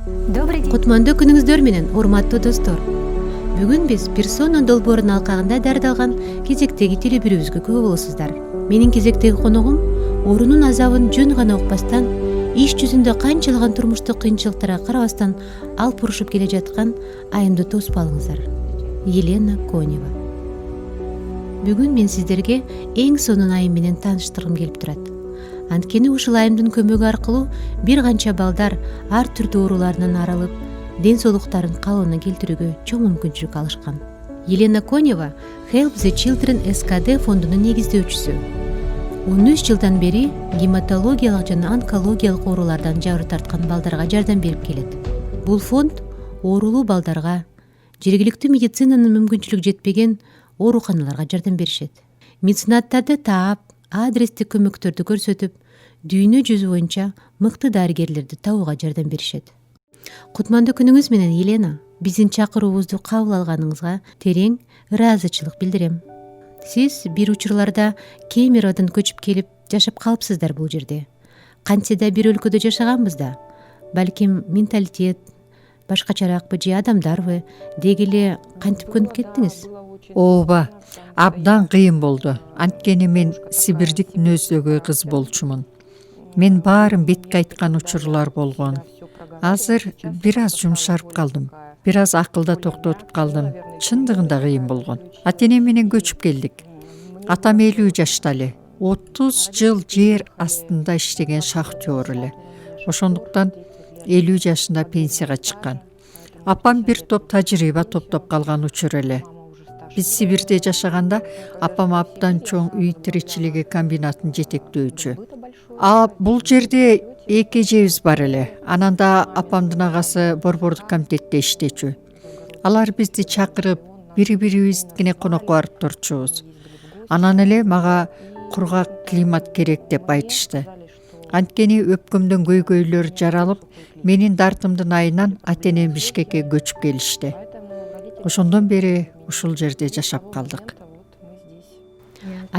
Добрый день. Кутмандуу күнүңүздөр менен, урматтуу достор. Бүгүн биз персона долбоорунун алкагында даярдалган кезектеги телебирүүбүзгө күбө болосуздар. Менин кезектеги коногум оорунун азабын жөн гана укпастан, иш жүзүндө канчалаган турмуштук кыйынчылыктарга карабастан алып урушуп келе жаткан айымды тосуп алыңыздар. Елена Конева. Бүгүн мен сиздерге эң сонун айым менен тааныштыргым келип турат. Анткени ушул айымдын көмөгү аркылуу бир канча балдар ар түрдүү ооруларынан арылып, ден соолуктарын калыбына келтирүүгө чоң мүмкүнчүлүк алышкан. Елена Конева Help the Children СКД фондунун негиздөөчүсү. 13 жылдан бери гематологиялык жана онкологиялык оорулардан жабыр тарткан балдарга жардам берип келет. Бул фонд оорулуу балдарга, жергиликтүү медицинанын мүмкүнчүлүгү жетпеген ооруканаларга жардам беришет. Меценаттарды таап, адрестик көмөктөрдү көрсөтүп, дүйнө жүзү боюнча мыкты дарыгерлерди табууга жардам беришет. Кутмандуу күнүңүз менен, Елена. Биздин чакыруубузду кабыл алганыңызга терең ыраазычылык билдирем. Сиз бир учурларда Кемеровдон көчүп келип жашап калыпсыздар бул жерде. Кантсе да бир өлкөдө жашаганбыз да. Балким менталитет башкачаракпы же адамдарбы деги эле кантип көнүп кеттиңиз? Ооба, абдан кыйын болду. Анткени мен сибирдик мүнөздөгү кыз болчумун. Мен баарын бетке айткан учурлар болгон. Азыр бир аз жумшарып калдым. Бир аз акылда токтотуп калдым. Чындыгында кыйын болгон. Ата-энем менен көчүп келдик. Атам 50 жашта эле. 30 жыл жер астында иштеген шахтер эле. Ошондуктан 50 жашында пенсияга чыккан. Апам бир топ тажрыйба топтоп калган учур эле. Биз Сибирде жашаганда апам абдан чоң үй тиричилиги комбинатын жетектөөчү. Бул жерде 2 эжебиз бар эле. Анан да апамдын агасы борбордук комитетте иштечү. Алар бизди чакырып, бири-бирибизге конокко барып турчубуз. Анан эле мага кургак климат керек деп айтышты. Анткени өпкөмдөн көйгөйлөр жаралып, менин дартымдын айынан ата-энем Бишкекке көчүп келишти. Ошондон бери ушул жерде жашап калдык.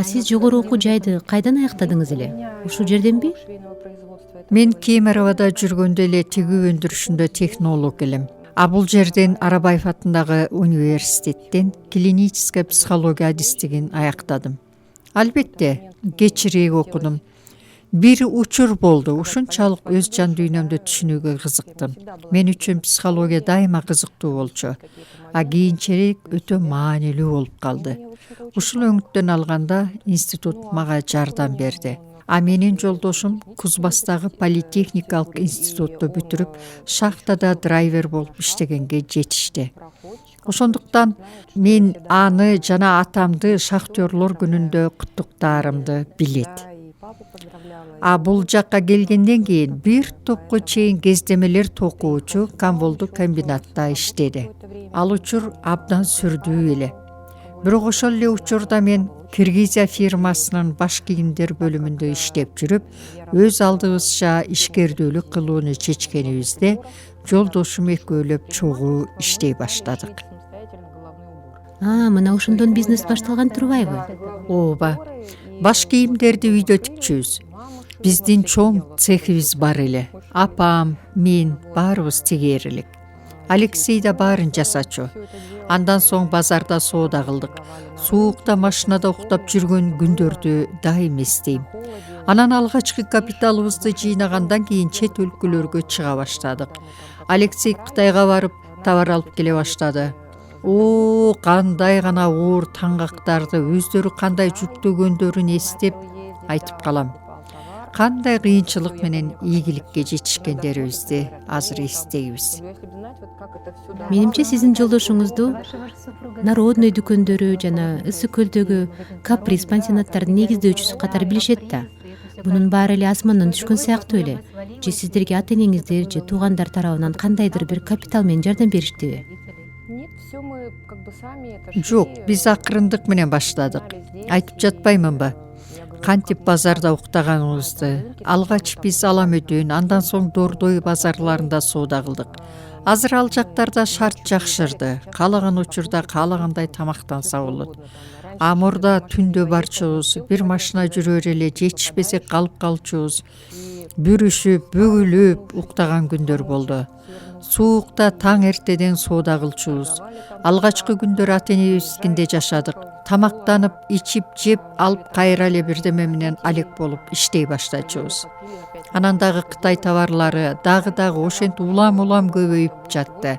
Сиз жогору окуу жайды кайдан аяктадыңыз эле? Ушул жерденби? Мен Кемеровдо жүргөндө эле тигүү өндүрүшүндө технолог элем. Бул жерден Арабаев атындагы университеттен клиническая психология адистигин аяктадым. Албетте, кечирээк окудум. Бир учур болду. Ушунчалык өз жан дүйнөмдү түшүнүүгө кызыктым. Мен үчүн психология дайыма кызыктуу болчу. Кийинчерээк өтө маанилүү болуп калды. Ушул өңүттөн алганда институт мага жардам берди. Менин жолдошум Кузбастагы политехникалык институтту бүтүрүп, шахтада драйвер болуп иштегенге жетишти. Ошондуктан мен аны жана атамды шахтерлор күнүндө куттуктаарымды билет. Бул жакка келгенден кийин бир топко чейин кездемелер токуучу Камболду комбинатта иштеди. Ал учур абдан сүрдүү эле. Бирок ошол эле учурда мен Киргизия фирмасынын баш кийимдер бөлүмүндө иштеп жүрүп, өз алдыбызча ишкердүүлүк кылууну чечкенибизде жолдошум экөөлөп чогуу иштей баштадык. Мына ошондон бизнес башталган турбайбы? Ооба. Баш кийимдерди үйдө тикчүбүз. Биздин чоң цехибиз бар эле. Апам, мен баарыбыз тигер элек. Алексей да баарын жасачу. Андан соң базарда соода кылдык. Суукта машинада уктап жүргөн күндөрдү дайым эстейм. Анан алгачкы капиталыбызды жыйнагандан кийин чет өлкөлөргө чыга баштадык. Алексей Кытайга барып товар алып келе баштады. Кандай гана оор таңгактарды өздөрү кандай жүктөгөндөрүн эстеп айтып калам. Кандай кыйынчылык менен ийгиликке жетишкендерибизди азыр эстейбиз. Менимче сиздин жолдошуңузду Народный дүкөндөрү жана Ысык көлдөгү Каприз пансионаттардын негиздөөчүсү катары билишет да. Бунун баары эле асмандан түшкөн сыяктуу эле. Же сиздерге ата-энеңиздер же туугандар тарабынан кандайдыр бир капитал менен жардам бериштиби? Жок, биз акырындык менен баштадык. Айтып жатпаймынбы? Кантип базарда уктаганыбызды. Алгач биз Аламөдөн, андан соң Дордой базарларында соода кылдык. Азыр ал жактарда шарт жакшырды. Каалаган учурда каалагандай тамактанса болот. Амурда түндө барчубуз, бир машина жүрөр эле жетишпесек калып калчубуз. Бүрүшүп, бөгүлүп уктаган күндөр болду. Суукта таң эртеден соода кылчубуз. Алгачкы күндөр ата-энебизбиздикинде жашадык. Тамактанып, ичип, жеп, алып кайра эле бирдеме менен алек болуп иштей баштачубуз. Анан дагы Кытай товарлары дагы ошентип улам көбөйүп жатты.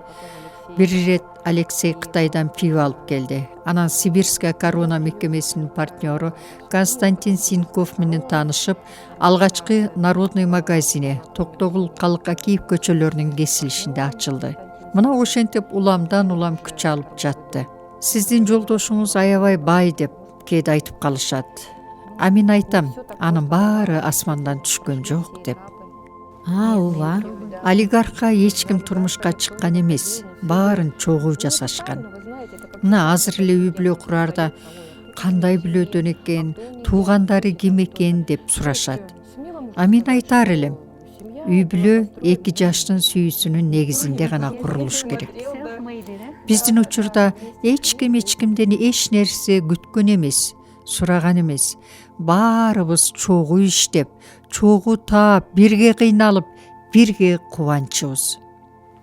Бир ирет Алексей Кытайдан пиво алып келди. Анан Сибирская корона мекемесинин партнеру Константин Синков менен таанышып, алгачкы народный магазини Токтогул Калык Акиев көчөлөрүнүн кесилишинде ачылды. Мына ошентип уламдан улам күч алып жатты. Сиздин жолдошуңуз аябай бай деп кээде айтып калышат. А мен айтам, анын баары асмандан түшкөн жок деп. Ооба. Олигархка эч ким турмушка чыккан эмес, баарын чогуу жасашкан. Мына азыр эле үй бүлө курарда кандай бүлөдөн экен, туугандары ким экен деп сурашат. А мен айтар элем, үй бүлө 2 жаштын сүйүүсүнүн негизинде гана курулуш керек. Биздин учурда эч кимден эч нерсе күткөн эмес, сураган эмес. Баарыбыз чогуу иштеп, чогуу таап, бирге кыйналып, бирге кубанчыбыз.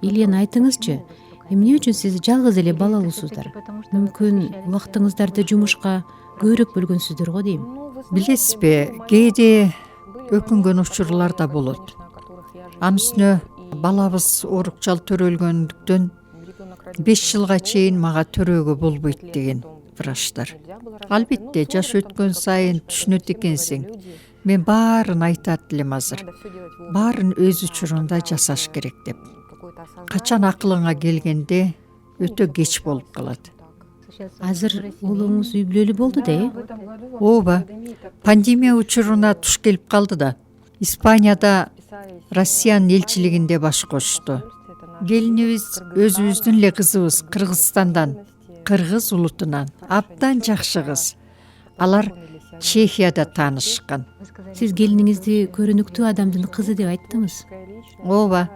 Илен, айтыңызчы, эмне үчүн сиз жалгыз эле балалуусуздар? Мүмкүн убактыңыздарды жумушка көбүрөөк бөлгөнсүздөр го дейм. Билесизби, кээде өкүнгөн учурлар да болот. Анын үстүнө балабыз орукчал төрөлгөндүктөн 5 жылга чейин мага төрөөгө болбойт деген врачтар. Албетте, жаш өткөн сайын түшүнөт экенсиң. Мен баарын айтат элем азыр. Баарын өз учурунда жасаш керек деп. Качан акылыңа келгенде өтө кеч болуп калат. Азыр уулуңуз үй бүлөлүү болду да, Ооба, пандемия учуруна туш келип калды да. Испанияда Россиянын элчилигинде баш кошту. Келинибиз өзүбүздүн эле кызыбыз Кыргызстандан, кыргыз улутунан, абдан жакшы кыз. Алар Чехияда таанышкан. Сиз келиниңизди көрүнүктүү адамдын кызы деп айттыңыз. Ооба,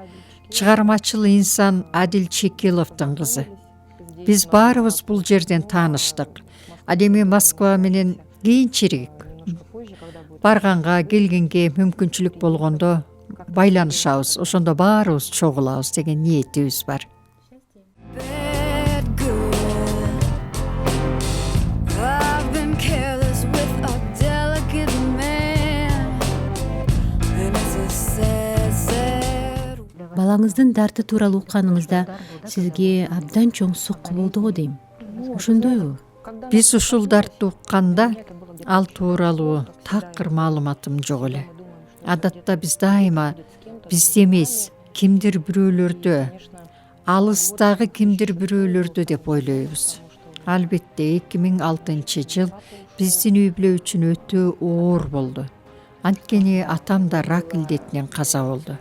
чыгармачыл инсан Адил Чекиловдун кызы. Биз баарыбыз бул жерден тааныштык. Ал эми Москва менен кийинчерээк барганга, келгенге мүмкүнчүлүк болгондо байланышабыз, ошондо баарыбыз чогулабыз деген ниетибиз бар. Балаңыздын дарты тууралуу укканыңызда сизге абдан чоң сокку болду го дейм. Ошондойбу? Биз ушул дартты укканда ал тууралуу такыр маалыматым жок эле. Адатта биз дайыма бизде эмес, кимдир бирөөлөрдө, алыстагы кимдир бирөөлөрдө деп ойлойбуз. Албетте 2006 жыл биздин үй бүлө үчүн өтө оор болду. Анткени атам да рак илдетинен каза болду.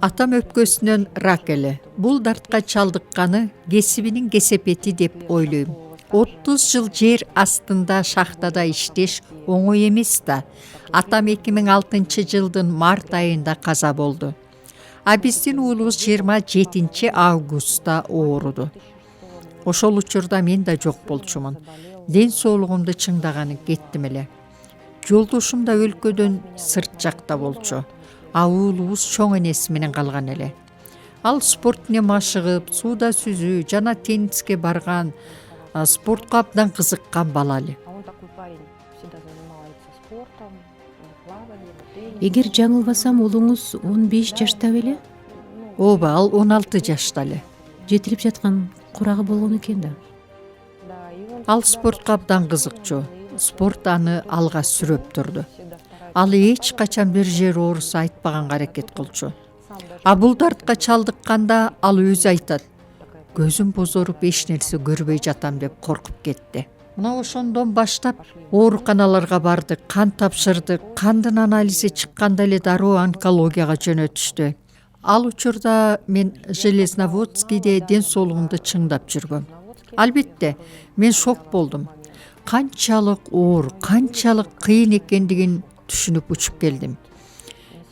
Атам өпкөсүнөн рак эле. Бул дартка чалдыкканы кесибинин кесепети деп ойлойм. 30 жыл жер астында шахтада иштеш оңой эмес да. Атам 2006 жылдын март айында каза болду. А биздин уулубуз 27 августта ооруду. Ошол учурда мен да жок болчумун. Ден соолугумду чыңдаганы кеттим эле. Жолдошум да өлкөдөн сырт жакта болчу. А уулубуз чоң энеси менен калган эле. Ал спорт менен машыгып, сууда сүзүү жана тенниске барган, спортко абдан кызыккан бала эле. Эгер жаңылбасам, уулуңуз 15 жашта беле? Ооба, ал 16 жашта эле. Жетилип жаткан курагы болгон экен да. Ал спортко абдан кызыкчу. Спорт аны алга сүрөп турду. Ал эч качан бир жер ооруса айтпаганга аракет кылчу. А бул дартка чалдыкканда ал өзү айтат: көзүм бозоруп эч нерсе көрбөй жатам деп коркуп кетти. Мына ошондон баштап ооруканаларга бардык, кан тапшырдык, кандын анализи чыкканда эле дароо онкологияга жөнөтүштү. Ал учурда мен Железноводскийде ден соолугумду чыңдап жүргөм. Албетте, мен шок болдум. Канчалык оор, канчалык кыйын экендигин түшүнүп учуп келдим.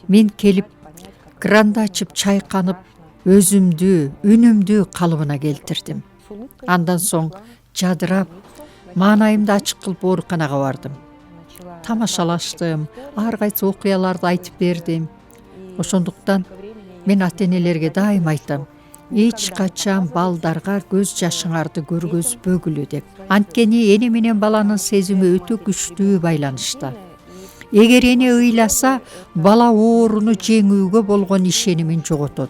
Мен келип, кранды ачып чайканып, өзүмдү, үнүмдү калыбына келтирдим. Андан соң жадырап, маанайымды ачык кылып ооруканага бардым. Тамашалаштым, ар кайсы окуяларды айтып бердим. Ошондуктан мен ата-энелерге дайым айтам: эч качан балдарга көз жашыңарды көргөзбөгүлү деп. Анткени эне менен баланын сезими өтө күчтүү байланышта. Эгер эне ыйласа, бала ооруну жеңүүгө болгон ишенимин жоготот.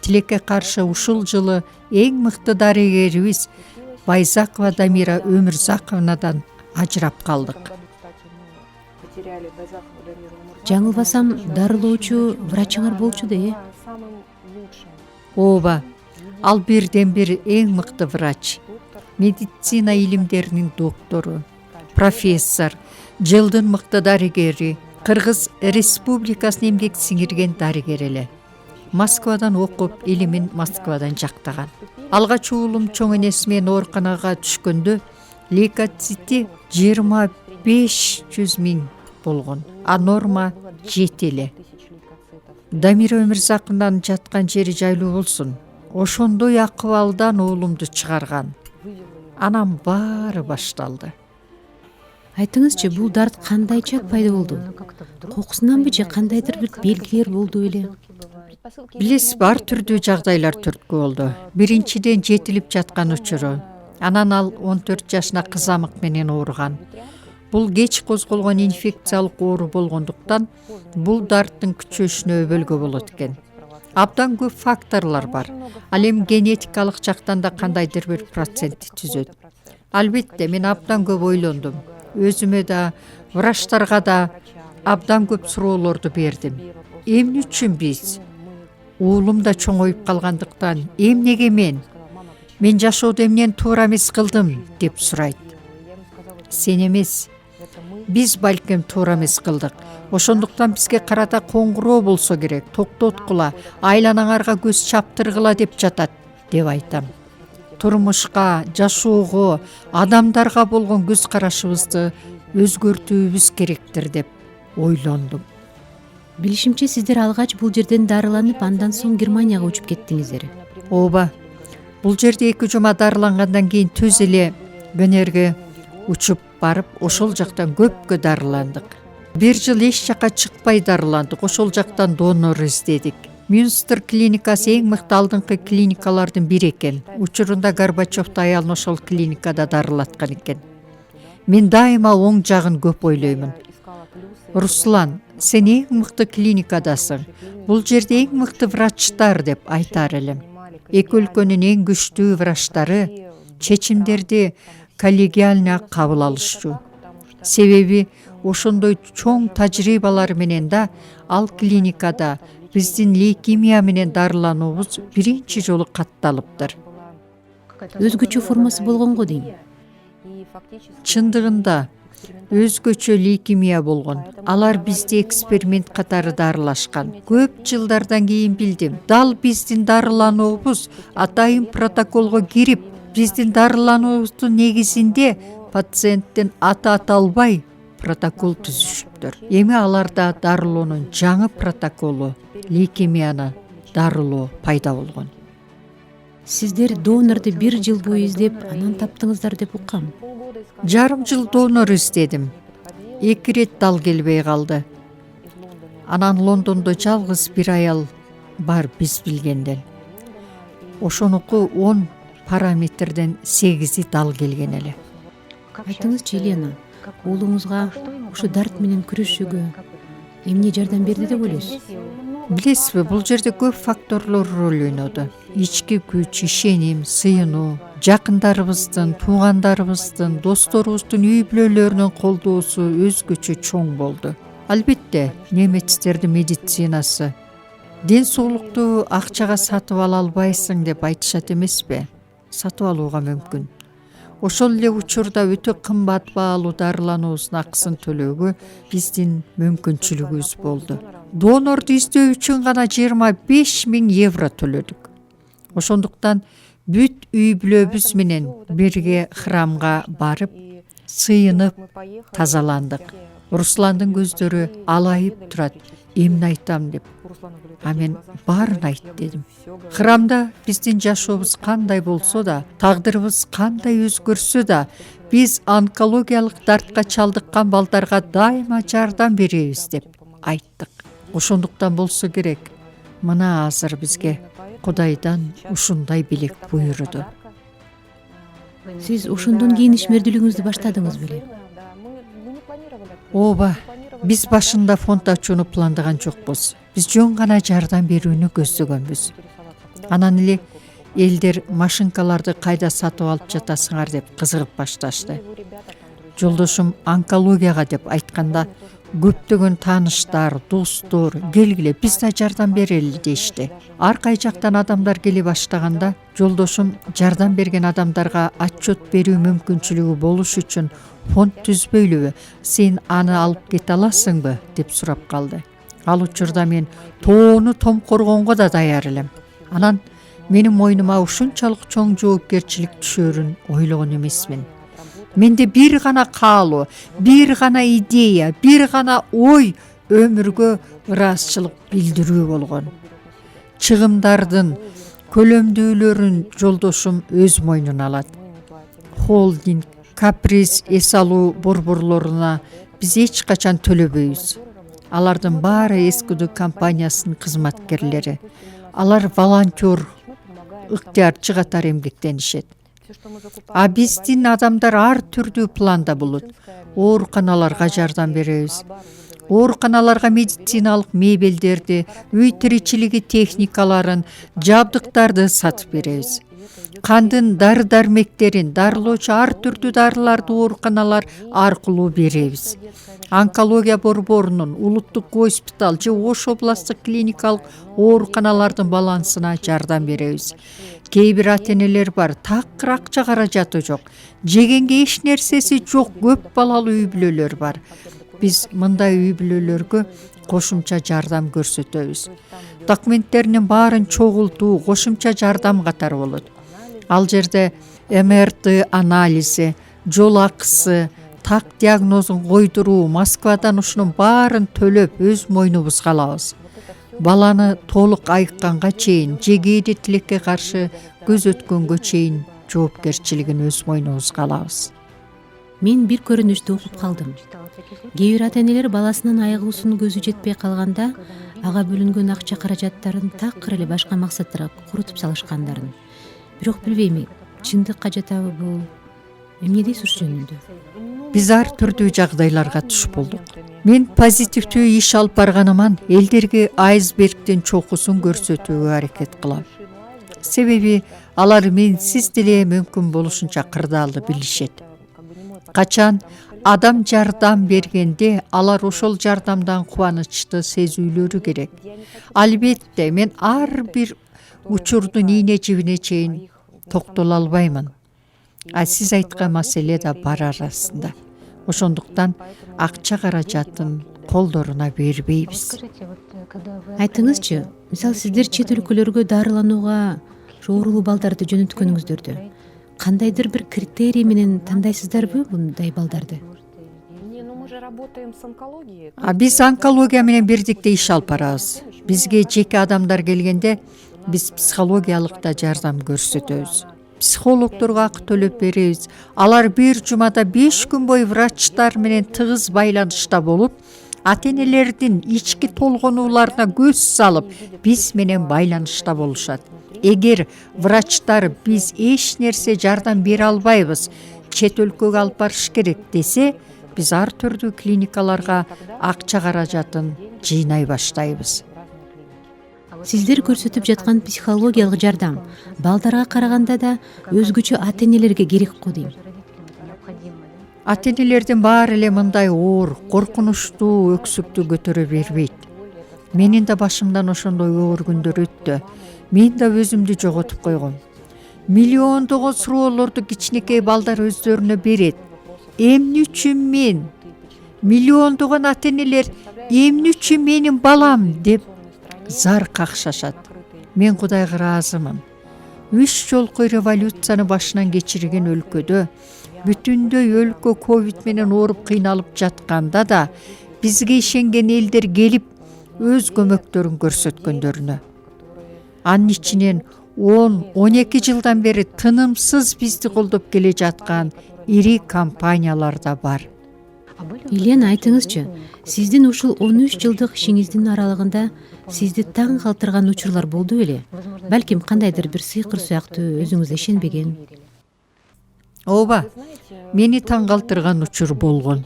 Тилекке каршы ушул жылы эң мыкты дарыгерибиз Байзакова Дамира Өмүрзаковнадан ажырап калдык. Жаңылбасам, дарылоочу врачыңар болчу да, Ооба, ал бирден бир эң мыкты врач, медицина илимдеринин доктору, профессор, жылдын мыкты дарыгери, Кыргыз Республикасынын эмгек сиңирген дарыгер эле. Москвадан окуп, илимин Москвадан жактаган. Алгач уулум чоң энеси менен ооруканага түшкөндө лейкоцити 25-100 миң болгон, а норма 7 эле. Дамира Өмүрзаковнан жаткан жери жайлуу болсун. Ошондой акыбалдан уулумду чыгарган. Анан баары башталды. айтыңызчы, бул дарт кандайча пайда болду? Кокусунанбы же кандайдыр бир белгилер болду беле? Билесизби, ар түрдүү жагдайлар түрткү болду. Биринчиден жетилип жаткан учуру. Анан ал 14 жашына кызамык менен ооруган. Бул кеч козголгон инфекциялык оору болгондуктан бул дарттын күчөшүнө өбөлгө болот экен. Абдан көп факторлор бар. Ал эми генетикалык жактан да кандайдыр бир процентти түзөт. Албетте, мен абдан көп ойлондум. Өзүмө да, врачтарга да абдан көп суроолорду бердим. Эмне үчүн биз? Уулум да чоңоюп калгандыктан, эмнеге мен жашоодо эмнени туура эмес кылдым деп сурайт. Сен эмес, биз балким туура эмес кылдык. Ошондуктан бизге карата коңгуроо болсо керек, токтоткула, айланаңарга көз чаптыргыла деп жатат, деп айтам. Турмушка, жашоого, адамдарга болгон көз карашыбызды өзгөртүүбүз керектир деп ойлондум. Билишимче, сиздер алгач бул жерден дарыланып, андан соң Германияга учуп кеттиңиздер. Ооба. Бул жерде 2 жума дарылангандан кийин төз эле Венерге учуп барып, ошол жактан көпкө дарыландык. 1 жыл эч жакка чыкпай дарыландык. Ошол жактан донор издедик. Мюнстер клиникасы эң мыкты алдыңкы клиникалардын бири экен. Учурунда Горбачевду аялын ошол клиникада дарылаткан экен. Мен дайыма оң жагын көп ойлоймун. Руслан, сен эң мыкты клиникадасың. Бул жерде эң мыкты врачтар деп айтар элем. Эки өлкөнүн эң күчтүү врачтары чечимдерди коллегиально кабыл алышчу. Себеби ошондой чоң тажрыйбалар менен да ал клиникада биздин лейкемия менен дарылануубуз биринчи жолу катталыптыр. Өзгөчө формасы болгонго дейм. Чындыгында өзгөчө лейкемия болгон. Алар бизди эксперимент катары дарылашкан. Көп жылдардан кийин билдим. Дал биздин дарылануубуз атайын протоколго кирип, биздин дарылануубуздун негизинде пациенттин аты аталбай протокол түзүшүптүр. Эми аларда дарылоонун жаңы протоколу лейкемияны дарылоо пайда болгон. Сиздер донорду 1 жыл бою издеп, анан таптыңыздар деп уккам. Жарым жыл донор издедим. 2 рет дал келбей калды. Анан Лондондо жалгыз бир аял бар биз билгенден. Ошонуку 10 параметрден 8и дал келген эле. Айтыңызчы, Елена, уулуңузга ушу дарт менен күрөшүүгө эмне жардам берди деп ойлойсуз? Билесизби, бул жерде көп факторлор роль ойноду. Ички күч, ишеним, сыйынуу, жакындарыбыздын, туугандарыбыздын, досторубуздун үй бүлөлөрүнүн колдоосу өзгөчө чоң болду. Албетте, немецтердин медицинасы ден соолукту акчага сатып ала албайсың деп айтышат эмеспи? Сатып алууга мүмкүн. Ошол эле учурда өтө кымбат баалуу дарылануубуздун акысын төлөөгө биздин мүмкүнчүлүгүбүз болду. Донорду издөө үчүн гана 25 000 евро төлөдүк. Ошондуктан бүт үй бүлөбүз менен бирге храмга барып, сыйынып тазаландык. Русландын көздөрү алайып турат. эмне айтам деп. А мен баарын айт дедим. Храмда биздин жашообуз кандай болсо да, тагдырыбыз кандай өзгөрсө да, биз онкологиялык дартка чалдыккан балдарга дайыма жардам беребиз деп айттык. Ошондуктан болсо керек, мына азыр бизге Кудайдан ушундай билик буйруду. Сиз ошондон кийин ишмердүүлүгүңүздү баштадыңыз беле? Ооба, биз башында фонд ачууну пландаган жокпуз. Биз жөн гана жардам берүүнү көздөгөнбүз. Анан эле элдер машинкаларды кайда сатып алып жатасыңар деп кызыгып башташты. Жолдошум онкологияга деп айтканда көптөгөн тааныштар, достор келгиле биз да жардам берели дешти. Ар кай жактан адамдар келе баштаганда жолдошум жардам берген адамдарга отчет берүү мүмкүнчүлүгү болуш үчүн фонд түзбөйлүбү, сен аны алып кете аласыңбы деп сурап калды. Ал учурда мен тоону том коргонго да даяр элем. Анан менин мойнума ушунчалык чоң жоопкерчилик түшөрүн ойлогон эмесмин. Менде бир гана каалоо, бир гана идея, бир гана ой өмүргө ыраазычылык билдирүү болгон. Чыгымдардын көлөмдүүлөрүн жолдошум өз мойнуна алат. Холдинг, каприз, эс алуу борборлоруна биз эч качан төлөбөйбүз. Алардын баары эскудуу компаниясынын кызматкерлери. Алар волонтер, ыктыярчы катары эмгектенишет. А биздин адамдар ар түрдүү планда болот. Ооруканаларга жардам беребиз. Ооруканаларга медициналык мебелдерди, үй тиричилиги техникаларын, жабдыктарды сатып беребиз. Кандын дары-дармектерин, дарылоочу ар түрдүү дарыларды ооруканалар аркылуу беребиз. Онкология борборунун, улуттук госпиталь же Ош областтык клиникалык ооруканалардын балансына жардам беребиз. Кээ бир ата-энелер бар, такыр акча каражаты жок, жегенге эч нерсеси жок көп балалуу үй бүлөлөр бар. Биз мындай үй бүлөлөргө кошумча жардам көрсөтөбүз. Документтеринин баарын чогултуу кошумча жардам катары болот. Ал жерде МРТ анализи, жол акысы, так диагнозун койдуруу, Москвадан ушунун баарын төлөп өз мойнубузга алабыз. Баланы толук айыкканга чейин, жегири тилекке каршы көзөткөнгө чейин жоопкерчилигин өз мойнубузга алабыз. Мен бир көрүнүштү окуп калдым. Кээ бир ата-энелер баласынын айыгуусунун көзү жетпей калганда ага бөлүнгөн акча каражаттарын такыр эле башка максаттарга курутуп салышкандарын. Бирок билбейм, чындыкка жатабы бул? Эмне дейсиз ушул жөнүндө? Биз ар түрдүү жагдайларга туш болдук. Мен позитивдүү иш алып барганыман элдерге айсбергдин чокусун көрсөтүүгө аракет кылам. Себеби алар менсиз деле мүмкүн болушунча кырдаалды билишет. Качан адам жардам бергенде алар ошол жардамдан кубанычты сезүүлөрү керек. Албетте мен ар бир учурдун ийне жибине чейин токтоло албаймын. А сиз айткан маселе да бар арасында. Ошондуктан акча каражатын колдоруна бербейбиз. Айтыңызчы, мисалы сиздер чет өлкөлөргө дарыланууга оорулуу балдарды жөнөткөнүңүздөрдү кандайдыр бир критерий менен тандайсыздарбы мындай балдарды? Биз онкология менен бирдикте иш алып барабыз. Бизге жеке адамдар келгенде биз психологиялык да жардам көрсөтөбүз. Психологдорго акы төлөп беребиз. Алар бир жумада 5 күн бою врачтар менен тыгыз байланышта болуп, ата-энелердин ички толгонууларына көз салып, биз менен байланышта болушат. Эгер врачтар биз эч нерсе жардам бере албайбыз, чет өлкөгө алып барыш керек десе, биз ар түрдүү клиникаларга акча каражатын жыйнай баштайбыз. Сиздер көрсөтүп жаткан психологиялык жардам балдарга караганда да өзгөчө ата-энелерге керек го дейм. Ата-энелердин баары эле мындай оор, коркунучтуу өксүктү көтөрө бербейт. Менин да башымдан ошондой оор күндөр өттү. Мен да өзүмдү жоготуп койгом. Миллиондогон суроолорду кичинекей балдар өздөрүнө берет. Эмне үчүн мен? Миллиондогон ата-энелер эмне үчүн менин балам деп зар какшашат. Мен Кудайга ыраазымын. 3 жолку революцияны башынан кечирген өлкөдө, бүтүндөй өлкө ковид менен ооруп кыйналып жатканда да бизге ишенген элдер келип, өз көмөктөрүн көрсөткөндөрүнө. Анын ичинен 10-12 жылдан бери тынымсыз бизди колдоп келе жаткан ири компаниялар да бар. Елена, айтыңызчы, сиздин ушул 13 жылдык ишиңиздин аралыгында сизди таң калтырган учурлар болду беле? Балким кандайдыр бир сыйкыр сыяктуу өзүңүз ишенбеген? Ооба, мени таң калтырган учур болгон.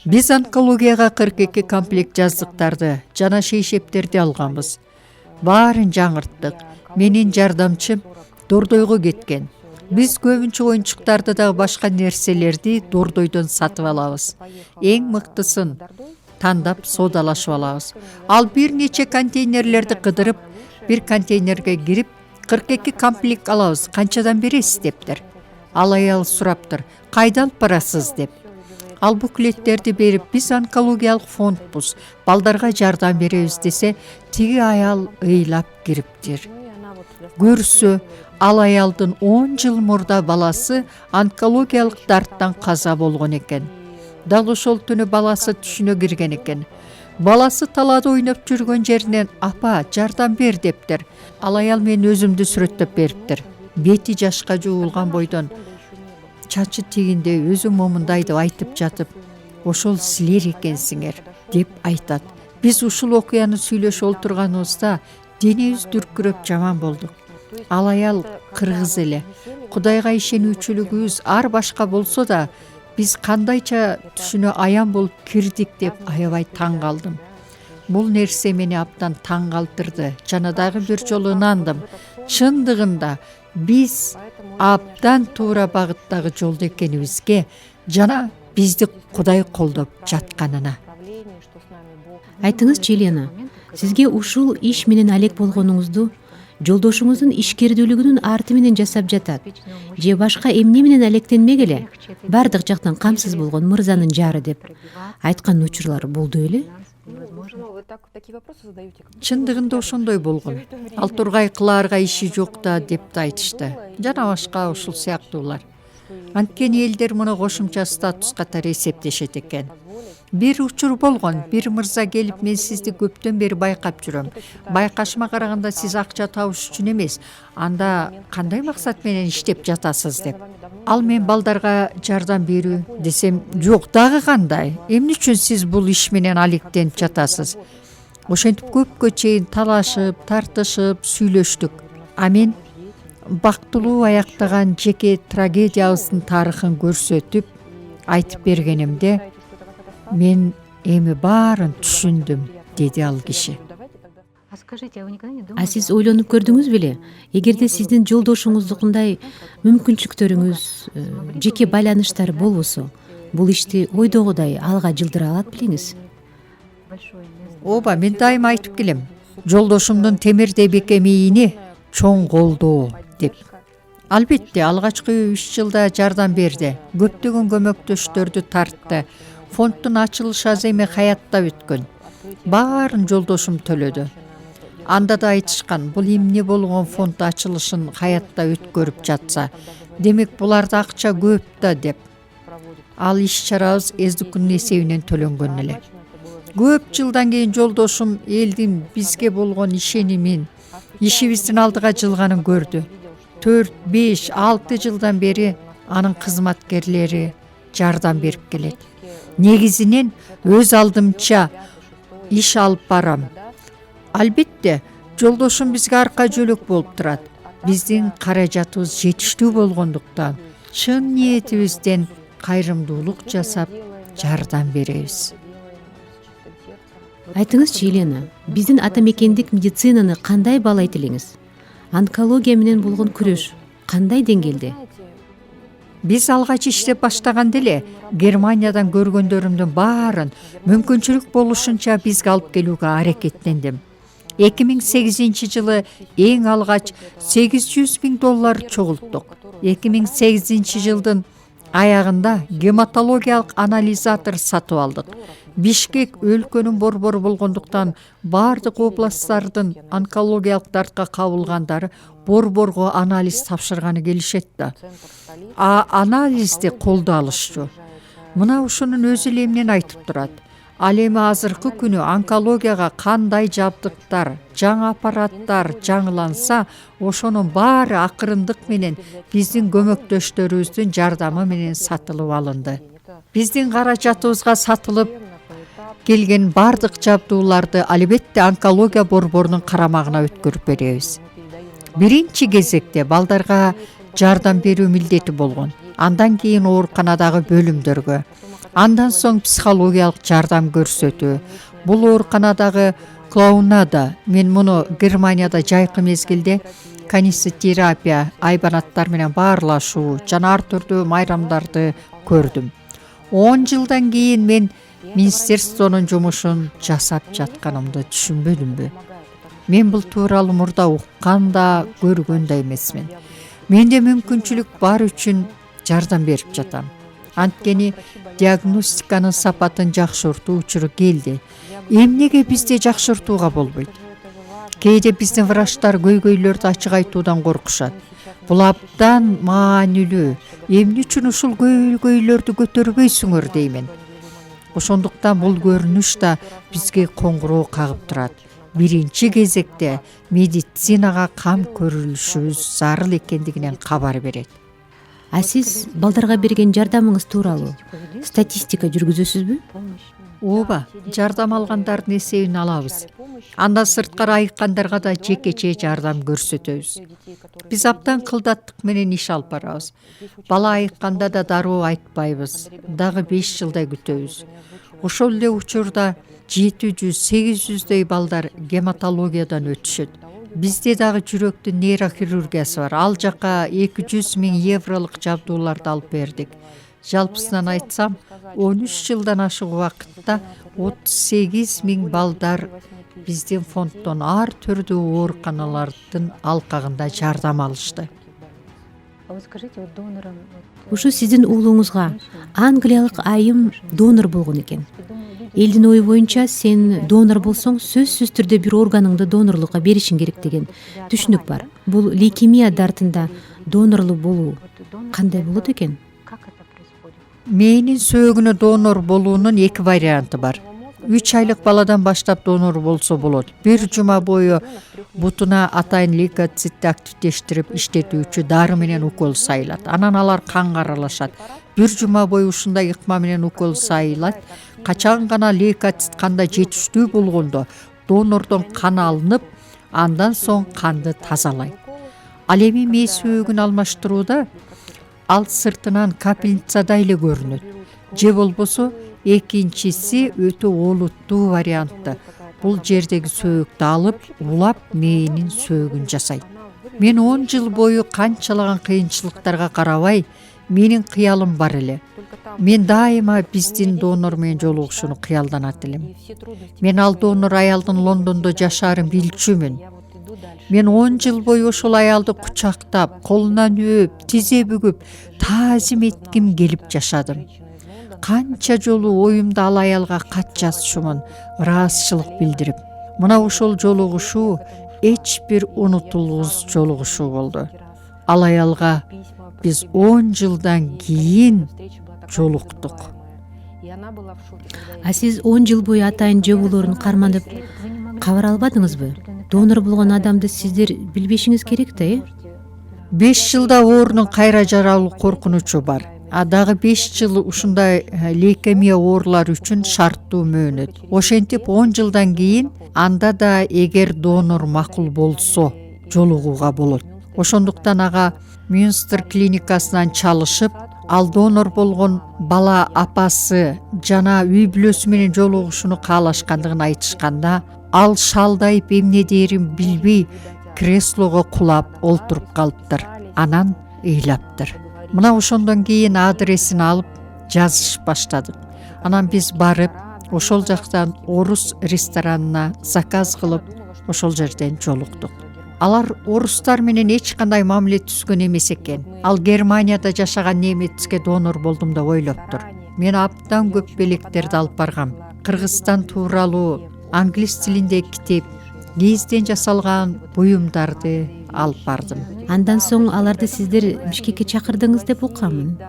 Биз онкологияга 42 комплект жаздыктарды жана шейшептерди алганбыз. Баарын жаңырттык. Менин жардамчым Дордойго кеткен. Биз көбүнчө оюнчуктарды да башка нерселерди Дордойдон сатып алабыз. Эң мыктысын тандап соодалашып алабыз. Ал бир нече контейнерлерди кыдырып, бир контейнерге кирип 42 комплект алабыз. Канчадан бересиз дептир. Ал аял сураптыр. Кайда алып барасыз деп. Ал буклеттерди берип, биз онкологиялык фондбуз, балдарга жардам беребиз десе, тиги аял ыйлап кириптир. Көрсө, ал аялдын 10 жыл мурда баласы онкологиялык дарттан каза болгон экен. Дал ошол түнү баласы түшүнө кирген экен. Баласы талаада ойноп жүргөн жеринен апа жардам бер дептир. Ал аял мен өзүмдү сүрөттөп бериптир. Бети жашка жуулган бойдон чачы тигинде өзү момундай деп айтып жатып, ошол силер экенсиңер деп айтат. Биз ушул окуяны сүйлөшүп олтурганыбызда денебиз дүркүрөп жаман болдук. Ал аял кыргыз эле. Кудайга ишенүүчүлүгүбүз ар башка болсо да, биз кандайча түшүнө аян болуп кирдик деп аябай таң калдым. Бул нерсе мени абдан таң калтырды. Жана дагы бир жолу ынандым. Чындыгында биз абдан туура багыттагы жолдо экенибизге жана бизди Кудай колдоп жатканына. Айтыңызчы, Елена, сизге ушул иш менен алек болгонуңузду жолдошуңуздун ишкердүүлүгүнүн арты менен жасап жатат же башка эмне менен алектенмегиле? Бардык жактан камсыз болгон мырзанын жары деп айткан учурлар болду беле? Чындыгында ошондой болгон. Ал тургай кылаарга иши жок да деп да айтышты. Жана башка ушул сыяктуулар. Анткени элдер муну кошумча статус катары эсептешет экен. Бир учур болгон, бир мырза келип, мен сизди көптөн бери байкап жүрөм. Байкашыма караганда сиз акча табыш үчүн эмес, анда кандай максат менен иштеп жатасыз деп. Ал мен балдарга жардам берүү десем, жок дагы кандай? Эмне үчүн сиз бул иш менен алектенип жатасыз? Ошентип көпкө чейин талашып, тартышып, сүйлөштүк. А мен бактылуу аяктаган жеке трагедиябыздын тарыхын көрсөтүп, айтып бергенимде, мен эми баарын түшүндүм, деди ал киши. А сиз ойлонуп көрдүңүз беле? Эгерде сиздин жолдошуңуздукундай мүмкүнчүлүктөрүңүз, жеке байланыштар болбосо, бул ишти ойдогудай алга жылдыра алат белеңиз? Ооба, мен дайыма айтып келем. Жолдошумдун темирдей бекем ийини чоң колдоо деп. Албетте, алгачкы 3 жылда жардам берди. Көптөгөн көмөктөштөрдү тартты. Фонддун ачылышы аз эме хаятта өткөн. Баарын жолдошум төлөдү. Анда да айтышкан, бул эмне болгон фонд ачылышын хаятта өткөрүп жатса, демек буларда акча көп да деп. Ал иш-чарабыз Эздукунун эсебинен төлөнгөн эле. Көп жылдан кийин жолдошум элдин бизге болгон ишенимин, ишибиздин алдыга жылганын көрдү. 4, 5, 6 жылдан бери анын кызматкерлери жардам берип келет. Негизинен өз алдымча иш алып барам. Албетте, жолдошум бизге арка жөлөк болуп турат. Биздин каражатыбыз жетиштүү болгондуктан чын ниетибизден кайрымдуулук жасап жардам беребиз. Айтыңызчы, Елена, биздин ата мекендик медицинаны кандай баалайт элеңиз? Онкология менен болгон күрөш кандай деңгээлде? Биз алгач иштеп баштаганда эле Германиядан көргөндөрүмдүн баарын мүмкүнчүлүк болушунча бизге алып келүүгө аракеттендим. 2008 жылы эң алгач $800,000 чогулттук. 2008 жылдын аягында гематологиялык анализатор сатып алдык. Бишкек өлкөнүн борбору болгондуктан бардык областтардын онкологиялык дартка кабылгандары борборго анализ тапшырганы келишет да. А анализди колдо алышчу. Мына ушунун өзү эле эмнени айтып турат. Ал эми азыркы күнү онкологияга кандай жабдыктар, жаңы аппараттар жаңыланса, ошонун баары акырындык менен биздин көмөктөштөрүбүздүн жардамы менен сатылып алынды. Биздин каражатыбызга сатылып келген бардык жабдууларды албетте онкология борборунун карамагына өткөрүп беребиз. Биринчи кезекте балдарга жардам берүү милдети болгон. Андан кийин ооруканадагы бөлүмдөргө, андан соң психологиялык жардам көрсөтүү. Бул ооруканадагы клоунада, мен муну Германияда жайкы мезгилде канисотерапия, айбанаттар менен баарлашуу жана ар түрдүү майрамдарды көрдүм. 10 жылдан кийин мен министерствонун жумушун жасап жатканымды түшүнбөдүмбү? Мен бул тууралуу мурда уккан да, көргөн да эмесмин. Менде мүмкүнчүлүк бар үчүн жардам берип жатам. Анткени диагностиканын сапатын жакшыртуу учуру келди. Эмнеге бизде жакшыртууга болбойт? Кээде биздин врачтар көйгөйлөрдү ачык айтуудан коркушат. Бул абдан маанилүү. Эмне үчүн ушул көйгөйлөрдү көтөрбөйсүңөр деймин. Ошондуктан бул көрүнүш да бизге коңгуроо кагып турат. Биринчи кезекте медицинага кам көрүлүшүбүз зарыл экендигинен кабар берет. А сиз балдарга берген жардамыңыз тууралуу статистика жүргүзөсүзбү? Ооба, жардам алгандардын эсебин алабыз. Андан сырткары айыккандарга да жекече жардам көрсөтөбүз. Биз абдан кылдаттык менен иш алып барабыз. Бала айыкканда да дароо айтпайбыз, дагы 5 жылдай күтөбүз. Ошол эле учурда 700-800дөй балдар гематологиядан өтүшөт. Бизде дагы жүрөктүн нейрохирургиясы бар. Ал жака 200 000 евролук жабдууларды алып бердик. Жалпысынан айтсам, 13 жылдан ашык убакытта 38 000 балдар биздин фонддон ар түрдүү ооруканалардын алкагында жардам алышты. Ушу сиздин уулуңузга англиялык айым донор болгон экен. Элдин ою боюнча сен донор болсоң сөзсүз түрдө бир органыңды донорлукка беришиң керек деген түшүнүк бар. Бул лейкемия дартында донорлуу болуу кандай болот экен? Мээнин сөөгүнө донор болуунун 2 варианты бар. 3 айлык баладан баштап донор болсо болот. 1 жума бою бутуна атайын лейкоцитти активдештирип иштетүүчү дары менен укол сайылат. Анан алар канга аралашат. 1 жума бою ушундай ыкма менен укол сайылат. Качан гана лейкоцит канда жетиштүү болгондо донордон кан алынып, андан соң канды тазалайт. Ал эми мээ сөөгүн алмаштырууда ал сыртынан капельницада эле көрүнөт. Же болбосо экинчиси өтө олуттуу варианты. Бул жердеги сөөгүктү алып, улап мээнин сөөгүн жасайт. Мен 10 жыл бою канчалаган кыйынчылыктарга карабай, менин кыялым бар эле. Мен дайыма биздин донор менен жолугушууну кыялданат элем. Мен ал донор аялдын Лондондо жашаарын билчүмүн. Мен 10 жыл бою ошол аялды кучактап, колунан өөп, тизе бүгүп, таазим этким келип жашадым. Канча жолу оюмда ал аялга кат жазышымын, ыраазычылык билдирип. Мына ошол жолугушуу эч бир унутулгус жолугушуу болду. Ал аялга биз 10 жылдан кийин жолуктук. А сиз 10 жыл бою атайын жоболорун карманып кабар албадыңызбы? Донор болгон адамды сиздер билбешиңиз керек да, 5 жылда оорунун кайра жаралуу коркунучу бар. А дагы 5 жыл ушундай лейкемия оорулары үчүн шарттуу мөөнөт. Ошентип 10 жылдан кийин анда да эгер донор макул болсо жолугууга болот. Ошондуктан ага Мюнстер клиникасынан чалышып, ал донор болгон бала апасы жана үй бүлөсү менен жолугушууну каалашкандыгын айтышканда, ал шалдайып эмне дээрин билбей креслого кулап олтуруп калыптыр. Анан ыйлаптыр. Мына ошондон кийин адресин алып жазышып баштадык. Анан биз барып, ошол жактан орус ресторанына заказ кылып, ошол жерден жолуктук. Алар орустар менен эч кандай мамиле түзгөн эмес экен. Ал Германияда жашаган немецке донор болдум деп ойлоптур. Мен абдан көп белектерди алып баргам. Кыргызстан тууралуу, англис тилинде китеп, кийизден жасалган буюмдарды алып бардым. Андан соң аларды сиздер Бишкекке чакырдыңыз деп укканмын.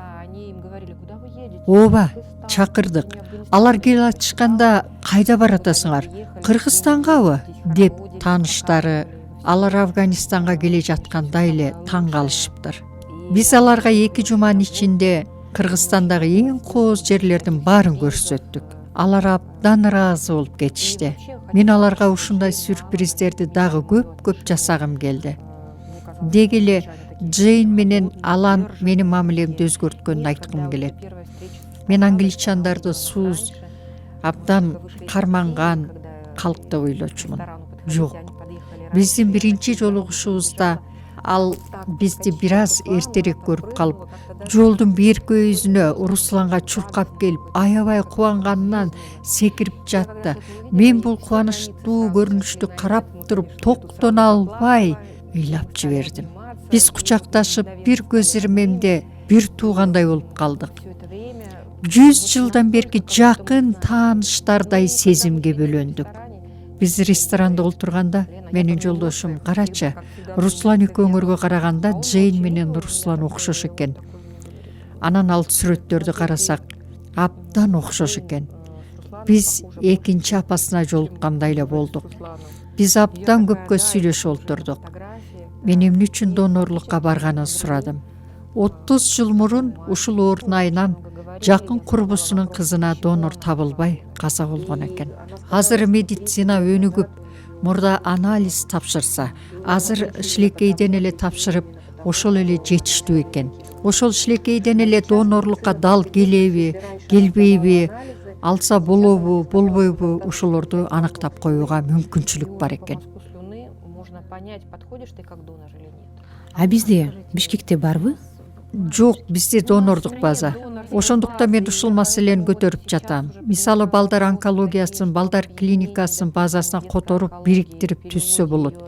Ооба, чакырдык. Алар келип атышканда кайда баратасыңар? Кыргызстангабы деп тааныштары алар Афганистанга келе жаткандай эле таң калышыптыр. Биз аларга 2 жуманын ичинде Кыргызстандагы эң кооз жерлердин баарын көрсөттүк. Алар абдан ыраазы болуп кетишти. Мен аларга ушундай сюрприздерди дагы көп жасагым келди. Деги эле Джейн менен Алан менин мамилемди өзгөрткөнүн айткым келет. Мен англичандарды сууз абдан карманган калк деп ойлочумун. Жок. Биздин биринчи жолугушубузда ал бизди бир аз эртерээк көрүп калып, жолдун берки өзүнө Русланга чуркап келип, аябай кубанганынан секирип жатты. Мен бул кубанычтуу көрүнүштү карап туруп токтоно албай ыйлап жибердим. Биз кучакташып, бир көз ирмемде бир туугандай болуп калдык. 100 жылдан берки жакын тааныштардай сезимге бөлөндүк. Биз ресторанда отурганда менин жолдошум, карачы, Руслан экөөңөргө караганда Джейн менен Руслан окшош экен. Анан ал сүрөттөрдү карасак, абдан окшош экен. Биз экинчи апасына жолуккандай эле болдук. Биз абдан көпкө сүйлөшүп олтурдук. Мен эмне үчүн донорлукка барганын сурадым. 30 жыл мурун ушул оорунун айынан жакын курбусунун кызына донор табылбай каза болгон экен. Азыр медицина өнүгүп, мурда анализ тапшырса, азыр шилекейден эле тапшырып, ошол эле жетиштүү экен. Ошол шилекейден эле донорлукка дал келеби, келбейби, алса болобу, болбойбу, ошолорду аныктап коюуга мүмкүнчүлүк бар экен. А бизде Бишкекте барбы? Жок, бизде донордук база. Ошондуктан мен ушул маселени көтөрүп жатам. Мисалы балдар онкологиясын, балдар клиникасын базасына которуп, бириктирип түзсө болот.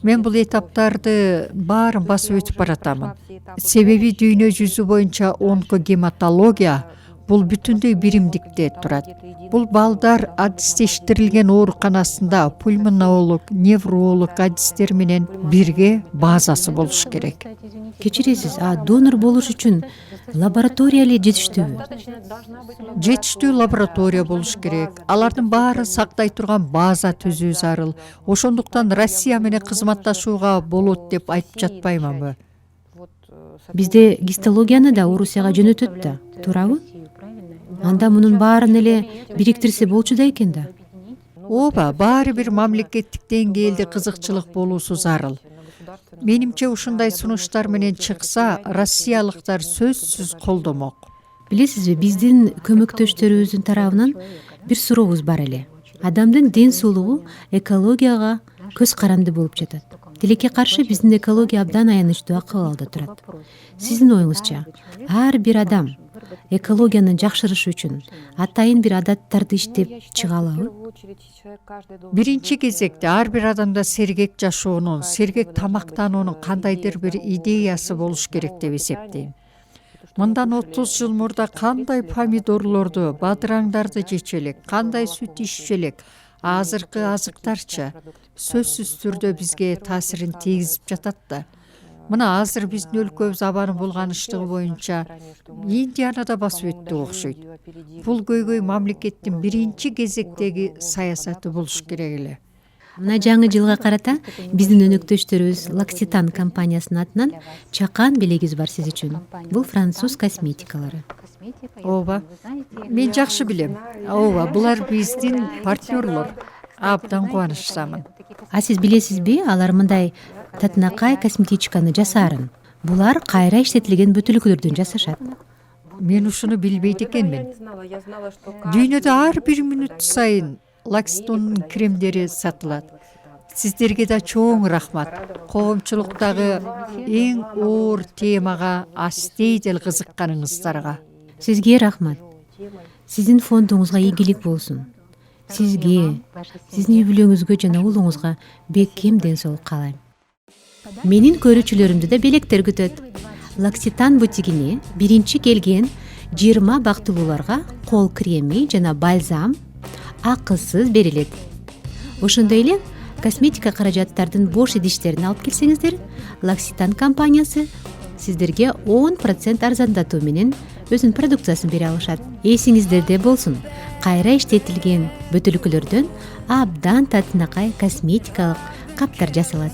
Мен бул этаптарды баарын басып өтүп баратамын. Себеби дүйнө жүзү боюнча онкогематология бул бүтүндөй биримдикте турат. Бул балдар адистештирилген ооруканасында пульмонолог, невролог адистер менен бирге базасы болуш керек. Кечиресиз, донор болуш үчүн лаборатория эле жетиштүүбү? Жетиштүү лаборатория болуш керек. Алардын баары сактай турган база түзүү зарыл. Ошондуктан Россия менен кызматташууга болот деп айтып жатпаймынбы? Бизде гистологияны да Орусияга жөнөтөт да, туурабы? Анда мунун баарын эле бириктирсе болчу да экен да. Ооба, баары бир мамлекеттик деңгээлде кызыкчылык болуусу зарыл. Менимче ушундай сунуштар менен чыкса, россиялыктар сөзсүз колдомок. Билесизби, биздин көмөктөштөрүбүздүн тарабынан бир сурообуз бар эле. Адамдын ден соолугу экологияга көз каранды болуп жатат. Тилекке каршы биздин экология абдан аянычтуу акыбалда турат. Сиздин оюңузча, ар бир адам экологияны жакшырыш үчүн атайын бир адаттарды иштеп чыга алабы? Биринчи кезекте ар бир адамда сергек жашоонун, сергек тамактануунун кандайдыр бир идеясы болуш керек деп эсептейм. Мындан 30 жыл мурда кандай помидорлорду, бадыраңдарды жечү элек, кандай сүт иччү элек, азыркы азыктарчы сөзсүз түрдө бизге таасирин тийгизип жатат да. Мына азыр биздин өлкөбүз абанын булганыштыгы боюнча Индияны да басып өттү окшойт. Бул көйгөй мамлекеттин биринчи кезектеги саясаты болуш керек эле. Мына жаңы жылга карата биздин өнөктөштөрүбүз L'Occitane компаниясынын атынан чакан белегибиз бар сиз үчүн. Бул француз косметикалары. Ооба. Мен жакшы билем. Ооба, булар биздин партнерлор. Абдан кубанычтамын. А сиз билесизби, алар мындай татынакай косметичканы жасаарын. Булар кайра иштетилген бөтөлкөлөрдөн жасашат. Мен ушуну билбейт экенмин. Дүйнөдө ар бир мүнөт сайын L'Occitane'нын кремдери сатылат. Сиздерге да чоң рахмат. Коомчулуктагы эң оор темага астейдел кызыкканыңыздарга. Сизге рахмат. Сиздин фондуңузга ийгилик болсун. Сизге, сиздин үй бүлөңүзгө жана уулуңузга бекем ден соолук каалайм. Менин көрүүчүлөрүмдү да белектер күтөт. L'Occitane бутигине биринчи келген 20 бактылууларга кол креми жана бальзам акысыз берилет. Ошондой эле косметика каражаттардын бош идиштерин алып келсеңиздер, L'Occitane компаниясы сиздерге 10% арзандатуу менен өзүнүн продукциясын бере алышат. Эсиңиздерде болсун, кайра иштетилген бөтөлкөлөрдөн абдан татынакай косметикалык каптар жасалат.